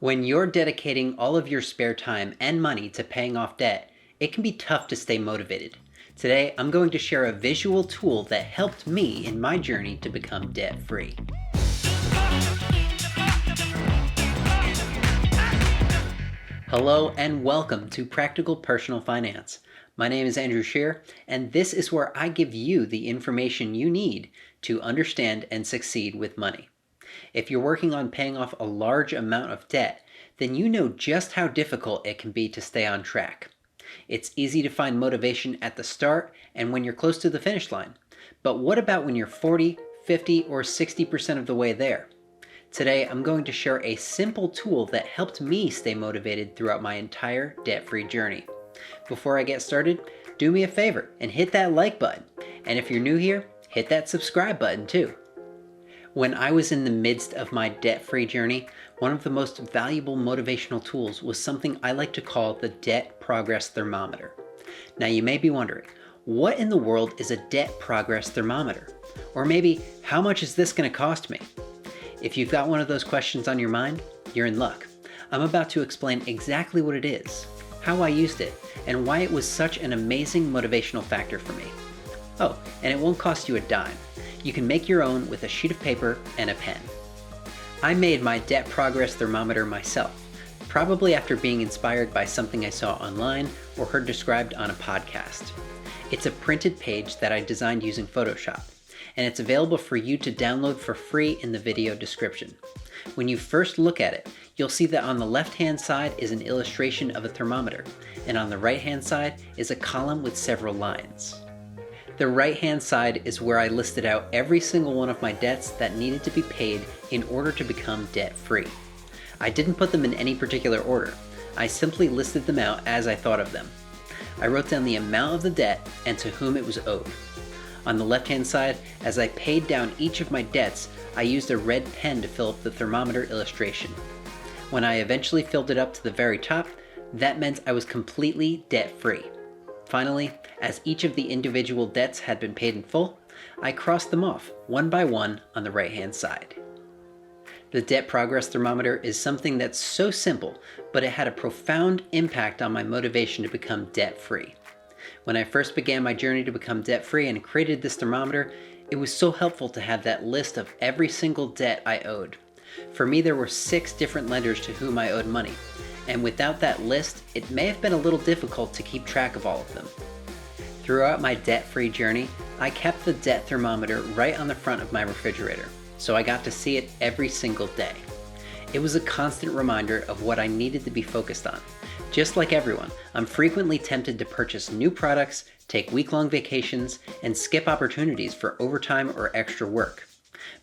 When you're dedicating all of your spare time and money to paying off debt, it can be tough to stay motivated. Today, I'm going to share a visual tool that helped me in my journey to become debt-free. Hello and welcome to Practical Personal Finance. My name is Andrew Scheer, and this is where I give you the information you need to understand and succeed with money. If you're working on paying off a large amount of debt, then you know just how difficult it can be to stay on track. It's easy to find motivation at the start and when you're close to the finish line. But what about when you're 40, 50, or 60% of the way there? Today, I'm going to share a simple tool that helped me stay motivated throughout my entire debt-free journey. Before I get started, do me a favor and hit that like button. And if you're new here, hit that subscribe button too. When I was in the midst of my debt-free journey, one of the most valuable motivational tools was something I like to call the debt progress thermometer. Now you may be wondering, what in the world is a debt progress thermometer? Or maybe, how much is this going to cost me? If you've got one of those questions on your mind, you're in luck. I'm about to explain exactly what it is, how I used it, and why it was such an amazing motivational factor for me. Oh, and it won't cost you a dime. You can make your own with a sheet of paper and a pen. I made my debt progress thermometer myself, probably after being inspired by something I saw online or heard described on a podcast. It's a printed page that I designed using Photoshop, and it's available for you to download for free in the video description. When you first look at it, you'll see that on the left-hand side is an illustration of a thermometer, and on the right-hand side is a column with several lines. The right-hand side is where I listed out every single one of my debts that needed to be paid in order to become debt-free. I didn't put them in any particular order. I simply listed them out as I thought of them. I wrote down the amount of the debt and to whom it was owed. On the left-hand side, as I paid down each of my debts, I used a red pen to fill up the thermometer illustration. When I eventually filled it up to the very top, that meant I was completely debt-free. Finally, as each of the individual debts had been paid in full, I crossed them off one by one on the right-hand side. The debt progress thermometer is something that's so simple, but it had a profound impact on my motivation to become debt-free. When I first began my journey to become debt-free and created this thermometer, it was so helpful to have that list of every single debt I owed. For me, there were 6 different lenders to whom I owed money. And without that list, it may have been a little difficult to keep track of all of them. Throughout my debt-free journey, I kept the debt thermometer right on the front of my refrigerator, so I got to see it every single day. It was a constant reminder of what I needed to be focused on. Just like everyone, I'm frequently tempted to purchase new products, take week-long vacations, and skip opportunities for overtime or extra work.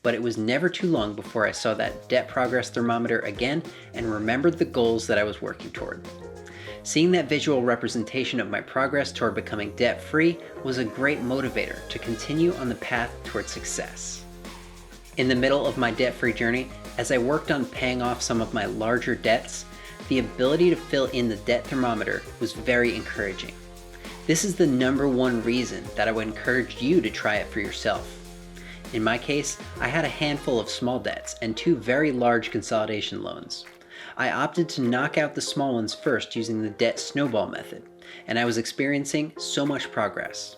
But it was never too long before I saw that debt progress thermometer again and remembered the goals that I was working toward. Seeing that visual representation of my progress toward becoming debt-free was a great motivator to continue on the path toward success. In the middle of my debt-free journey, as I worked on paying off some of my larger debts, the ability to fill in the debt thermometer was very encouraging. This is the number one reason that I would encourage you to try it for yourself. In my case, I had a handful of small debts and 2 very large consolidation loans. I opted to knock out the small ones first using the debt snowball method, and I was experiencing so much progress.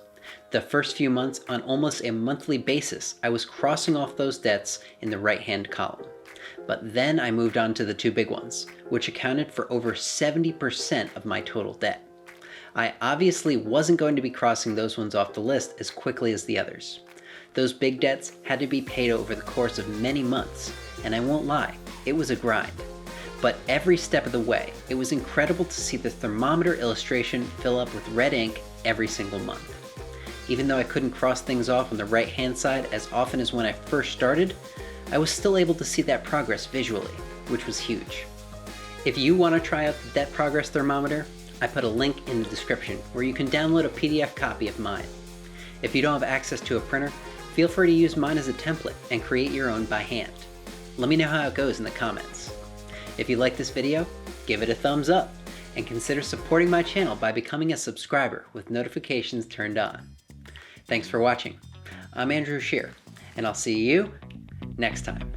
The first few months, on almost a monthly basis, I was crossing off those debts in the right-hand column. But then I moved on to the 2 big ones, which accounted for over 70% of my total debt. I obviously wasn't going to be crossing those ones off the list as quickly as the others. Those big debts had to be paid over the course of many months, and I won't lie, it was a grind. But every step of the way, it was incredible to see the thermometer illustration fill up with red ink every single month. Even though I couldn't cross things off on the right-hand side as often as when I first started, I was still able to see that progress visually, which was huge. If you want to try out the debt progress thermometer, I put a link in the description where you can download a PDF copy of mine. If you don't have access to a printer, feel free to use mine as a template and create your own by hand. Let me know how it goes in the comments. If you like this video, give it a thumbs up and consider supporting my channel by becoming a subscriber with notifications turned on. Thanks for watching. I'm Andrew Scheer, and I'll see you next time.